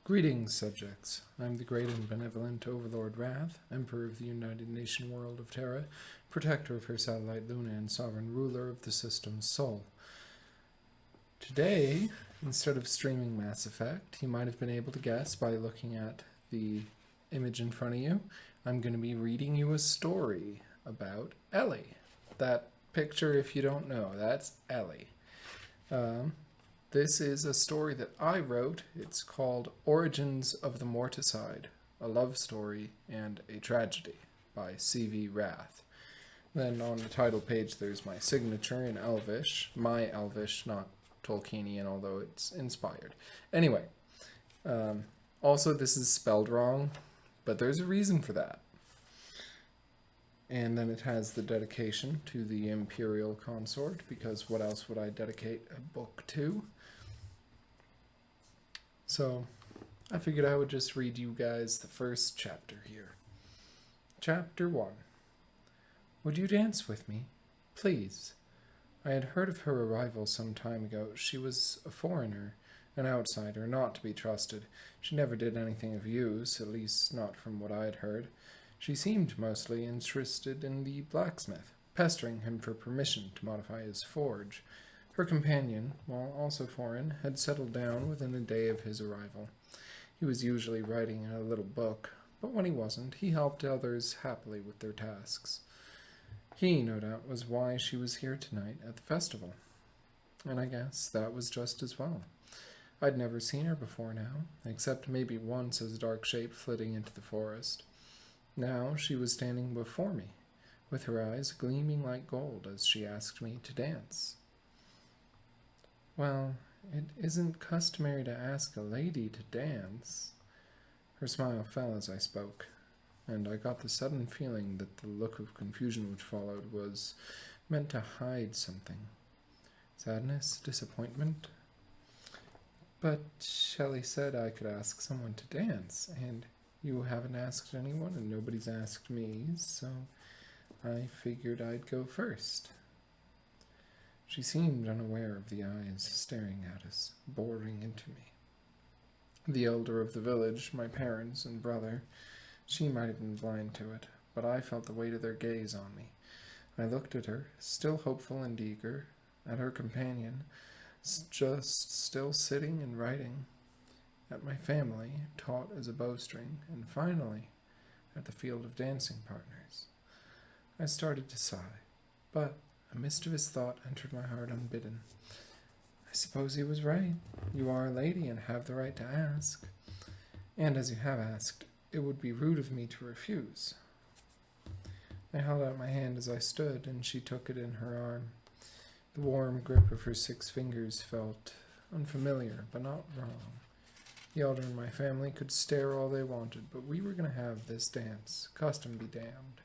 Greetings, subjects. I'm the great and benevolent Overlord Wrath, Emperor of the United Nation world of Terra, protector of her satellite Luna, and sovereign ruler of the system's Sol. Today, instead of streaming Mass Effect, you might have been able to guess by looking at the image in front of you, I'm going to be reading you a story about Ellie. That picture, if you don't know, that's Ellie. This is a story that I wrote. It's called Origins of the Morticide, a love story and a tragedy by C.V. Wrath. Then on the title page there's my signature in Elvish, my Elvish, not Tolkienian, although it's inspired. Anyway, also this is spelled wrong, but there's a reason for that. And then it has the dedication to the Imperial Consort, because what else would I dedicate a book to? So I figured I would just read you guys the first chapter here. Chapter 1. Would you dance with me? Please. I had heard of her arrival some time ago. She was a foreigner, an outsider, not to be trusted. She never did anything of use, at least not from what I had heard. She seemed mostly interested in the blacksmith, pestering him for permission to modify his forge. Her companion, while also foreign, had settled down within a day of his arrival. He was usually writing a little book, but when he wasn't, he helped others happily with their tasks. He, no doubt, was why she was here tonight at the festival. And I guess that was just as well. I'd never seen her before now, except maybe once as a dark shape flitting into the forest. Now she was standing before me, with her eyes gleaming like gold as she asked me to dance. Well, it isn't customary to ask a lady to dance. Her smile fell as I spoke, and I got the sudden feeling that the look of confusion which followed was meant to hide something. Sadness? Disappointment? But Shelley said I could ask someone to dance, and you haven't asked anyone, and nobody's asked me, so I figured I'd go first. She seemed unaware of the eyes staring at us, boring into me. The elder of the village, my parents and brother, she might have been blind to it, but I felt the weight of their gaze on me. I looked at her, still hopeful and eager, at her companion, just still sitting and writing, at my family, taut as a bowstring, and finally, at the field of dancing partners. I started to sigh, but a mischievous thought entered my heart unbidden. I suppose he was right. You are a lady and have the right to ask. And as you have asked, it would be rude of me to refuse. I held out my hand as I stood, and she took it in her arm. The warm grip of her 6 fingers felt unfamiliar, but not wrong. The elder in my family could stare all they wanted, but we were going to have this dance, custom be damned.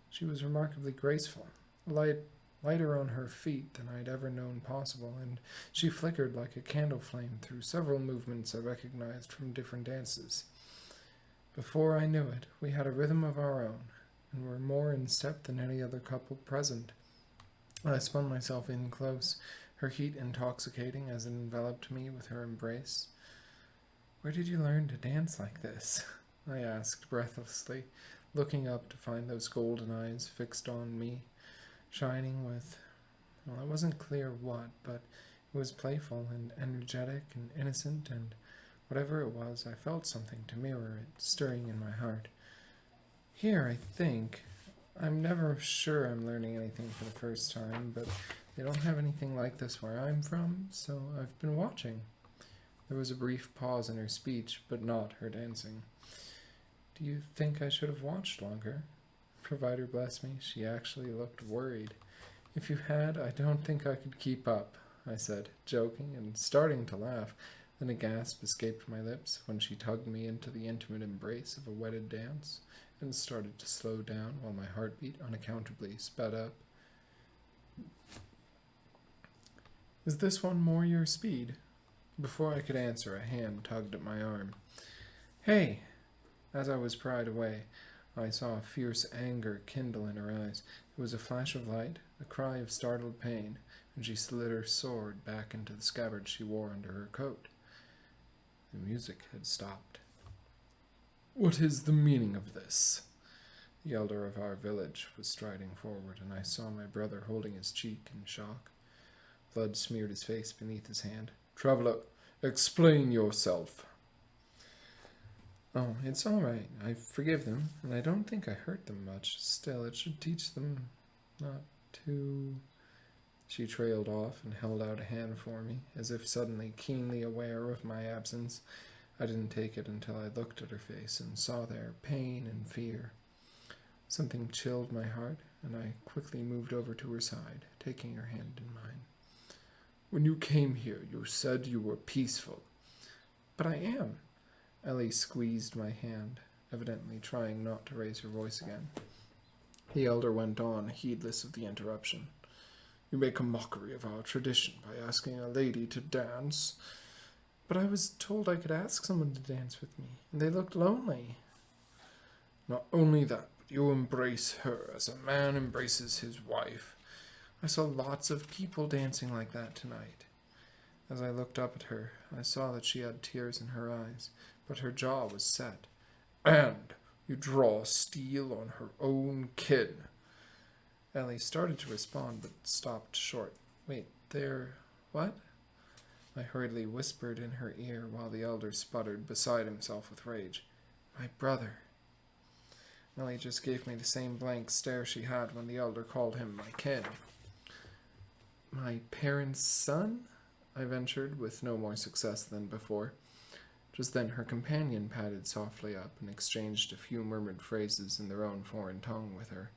She was remarkably graceful, lighter on her feet than I'd ever known possible, and she flickered like a candle flame through several movements I recognized from different dances. Before I knew it, we had a rhythm of our own, and were more in step than any other couple present. I spun myself in close, her heat intoxicating as it enveloped me with her embrace. Where did you learn to dance like this? I asked breathlessly, looking up to find those golden eyes fixed on me, shining with, well, it wasn't clear what, but it was playful and energetic and innocent, and whatever it was, I felt something to mirror it, stirring in my heart. Here, I think. I'm never sure I'm learning anything for the first time, but they don't have anything like this where I'm from, so I've been watching. There was a brief pause in her speech, but not her dancing. Do you think I should have watched longer? Provider bless me, she actually looked worried. If you had, I don't think I could keep up, I said, joking and starting to laugh. Then a gasp escaped my lips when she tugged me into the intimate embrace of a wedded dance and started to slow down while my heartbeat unaccountably sped up. Is this one more your speed? Before I could answer, a hand tugged at my arm. Hey! As I was pried away, I saw a fierce anger kindle in her eyes. It was a flash of light, a cry of startled pain, and she slid her sword back into the scabbard she wore under her coat. The music had stopped. "What is the meaning of this?" The elder of our village was striding forward, and I saw my brother holding his cheek in shock. Blood smeared his face beneath his hand. "Traveler, explain yourself." "Oh, it's all right. I forgive them, and I don't think I hurt them much. Still, it should teach them not to..." She trailed off and held out a hand for me, as if suddenly keenly aware of my absence. I didn't take it until I looked at her face and saw there pain and fear. Something chilled my heart, and I quickly moved over to her side, taking her hand in mine. "When you came here, you said you were peaceful." "But I am." Ellie squeezed my hand, evidently trying not to raise her voice again. The elder went on, heedless of the interruption. "You make a mockery of our tradition by asking a lady to dance." "But I was told I could ask someone to dance with me, and they looked lonely." "Not only that, but you embrace her as a man embraces his wife." "I saw lots of people dancing like that tonight." As I looked up at her, I saw that she had tears in her eyes, but her jaw was set. "And you draw steel on her own kin." Ellie started to respond, but stopped short. "Wait, what?" I hurriedly whispered in her ear while the elder sputtered, beside himself with rage. "My brother." Ellie just gave me the same blank stare she had when the elder called him my kin. "My parents' son?" I ventured, with no more success than before. Just then her companion padded softly up and exchanged a few murmured phrases in their own foreign tongue with her.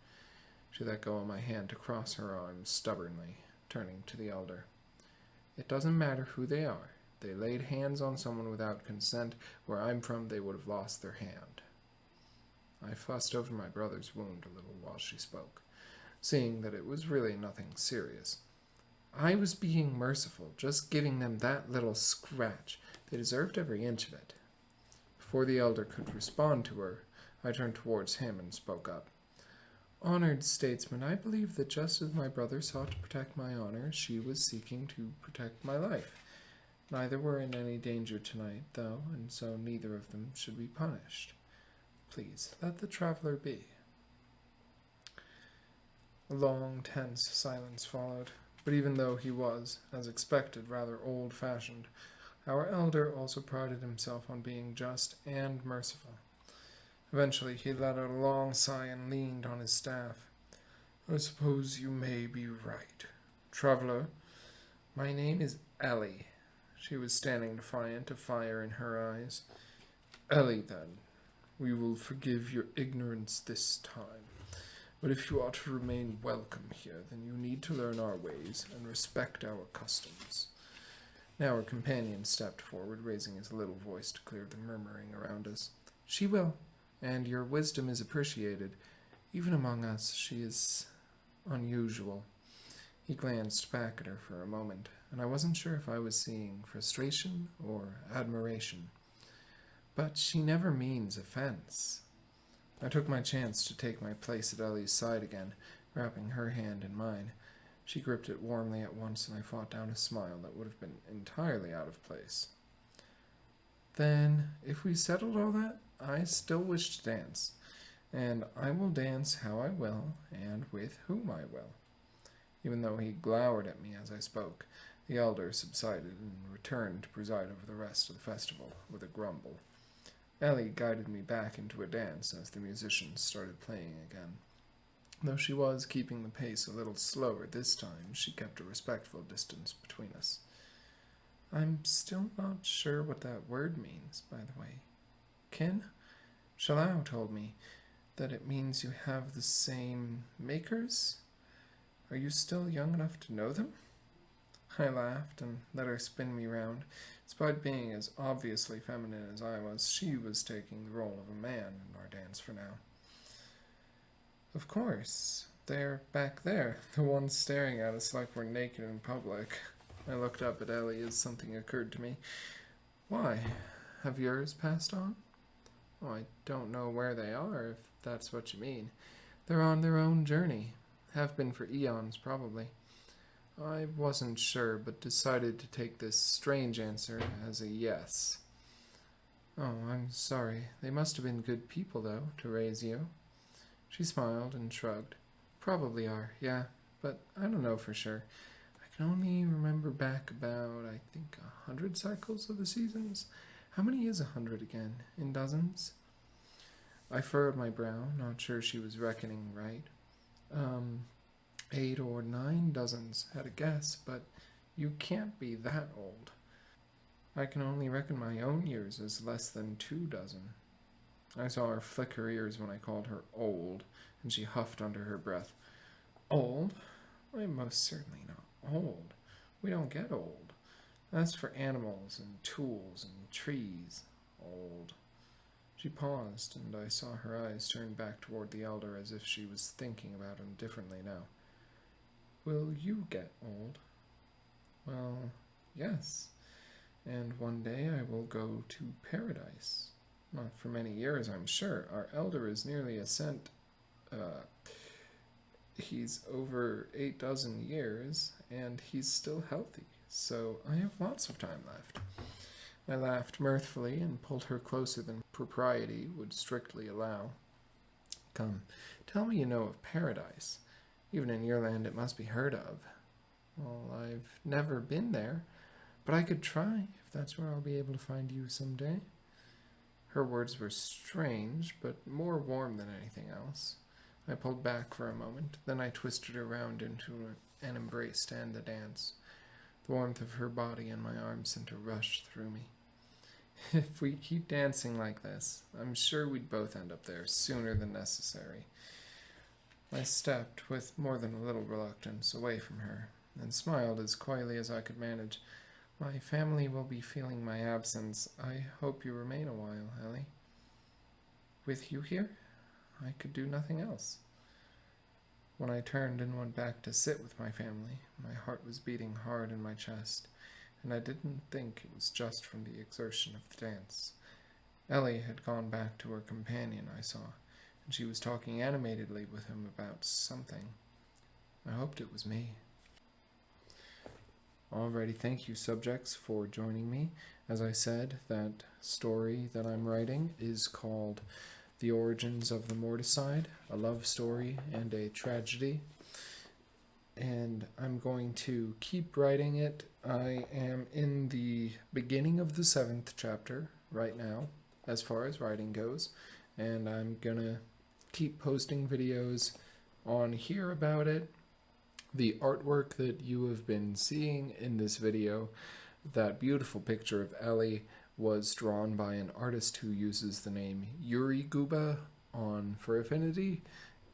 She let go of my hand to cross her arms stubbornly, turning to the elder. "It doesn't matter who they are. They laid hands on someone without consent. Where I'm from, they would have lost their hand." I fussed over my brother's wound a little while she spoke, seeing that it was really nothing serious. "I was being merciful, just giving them that little scratch. They deserved every inch of it." Before the elder could respond to her, I turned towards him and spoke up. "Honored statesman, I believe that just as my brother sought to protect my honor, she was seeking to protect my life. Neither were in any danger tonight, though, and so neither of them should be punished. Please, let the traveler be." A long, tense silence followed, but even though he was, as expected, rather old-fashioned, our elder also prided himself on being just and merciful. Eventually he let out a long sigh and leaned on his staff. "I suppose you may be right. Traveler, my name is Ellie." She was standing defiant, a fire in her eyes. "Ellie, then. We will forgive your ignorance this time. But if you are to remain welcome here, then you need to learn our ways and respect our customs." Now her companion stepped forward, raising his little voice to clear the murmuring around us. "She will, and your wisdom is appreciated. Even among us, she is unusual." He glanced back at her for a moment, and I wasn't sure if I was seeing frustration or admiration. "But she never means offense." I took my chance to take my place at Ellie's side again, wrapping her hand in mine. She gripped it warmly at once, and I fought down a smile that would have been entirely out of place. "Then, if we settled all that, I still wish to dance, and I will dance how I will, and with whom I will." Even though he glowered at me as I spoke, the elder subsided and returned to preside over the rest of the festival with a grumble. Ellie guided me back into a dance as the musicians started playing again. Though she was keeping the pace a little slower this time, she kept a respectful distance between us. "I'm still not sure what that word means, by the way. Kin? Shalao told me that it means you have the same makers? Are you still young enough to know them?" I laughed and let her spin me round. Despite being as obviously feminine as I was, she was taking the role of a man in our dance for now. "Of course. They're back there, the ones staring at us like we're naked in public." I looked up at Ellie as something occurred to me. "Why? Have yours passed on?" "Oh, I don't know where they are, if that's what you mean." "They're on their own journey. Have been for eons, probably." I wasn't sure, but decided to take this strange answer as a yes. Oh, I'm sorry. They must have been good people, though, to raise you. She smiled and shrugged. Probably are, yeah, but I don't know for sure. I can only remember back about, I think, 100 cycles of the seasons. How many is 100 again? In dozens? I furrowed my brow, not sure she was reckoning right. 8 or 9 dozens, at a guess, but you can't be that old. I can only reckon my own years as less than 2 dozen. I saw her flick her ears when I called her old, and she huffed under her breath. Old? I'm most certainly not old. We don't get old. That's for animals and tools and trees. Old. She paused, and I saw her eyes turn back toward the elder as if she was thinking about him differently now. Will you get old? Well, yes. And one day I will go to paradise. Not for many years, I'm sure. Our elder is nearly a cent. He's over 8 dozen years, and he's still healthy, so I have lots of time left. I laughed mirthfully and pulled her closer than propriety would strictly allow. Come, tell me you know of paradise. Even in your land it must be heard of. Well, I've never been there, but I could try, if that's where I'll be able to find you some day. Her words were strange, but more warm than anything else. I pulled back for a moment, then I twisted her round into an embrace to end the dance. The warmth of her body and my arms sent a rush through me. If we keep dancing like this, I'm sure we'd both end up there sooner than necessary. I stepped, with more than a little reluctance, away from her, and smiled as quietly as I could manage. My family will be feeling my absence. I hope you remain a while, Ellie. With you here, I could do nothing else. When I turned and went back to sit with my family, my heart was beating hard in my chest, and I didn't think it was just from the exertion of the dance. Ellie had gone back to her companion, I saw, and she was talking animatedly with him about something. I hoped it was me. Alrighty, thank you, subjects, for joining me. As I said, that story that I'm writing is called The Origins of the Morticide, a love story and a tragedy. And I'm going to keep writing it. I am in the beginning of the 7th chapter right now, as far as writing goes. And I'm gonna keep posting videos on here about it. The artwork that you have been seeing in this video, that beautiful picture of Ellie, was drawn by an artist who uses the name Yuri Guba on For Affinity.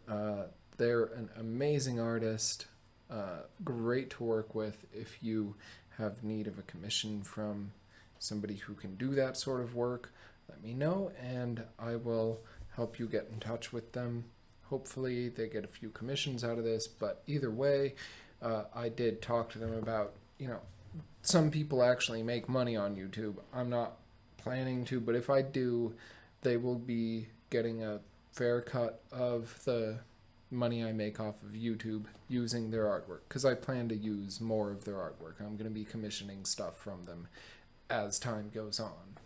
They're an amazing artist, great to work with if you have need of a commission from somebody who can do that sort of work. Let me know and I will help you get in touch with them. Hopefully they get a few commissions out of this, but either way, I did talk to them about, some people actually make money on YouTube. I'm not planning to, but if I do, they will be getting a fair cut of the money I make off of YouTube using their artwork, because I plan to use more of their artwork. I'm going to be commissioning stuff from them as time goes on.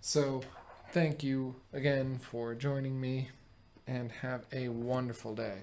So, thank you again for joining me, and have a wonderful day.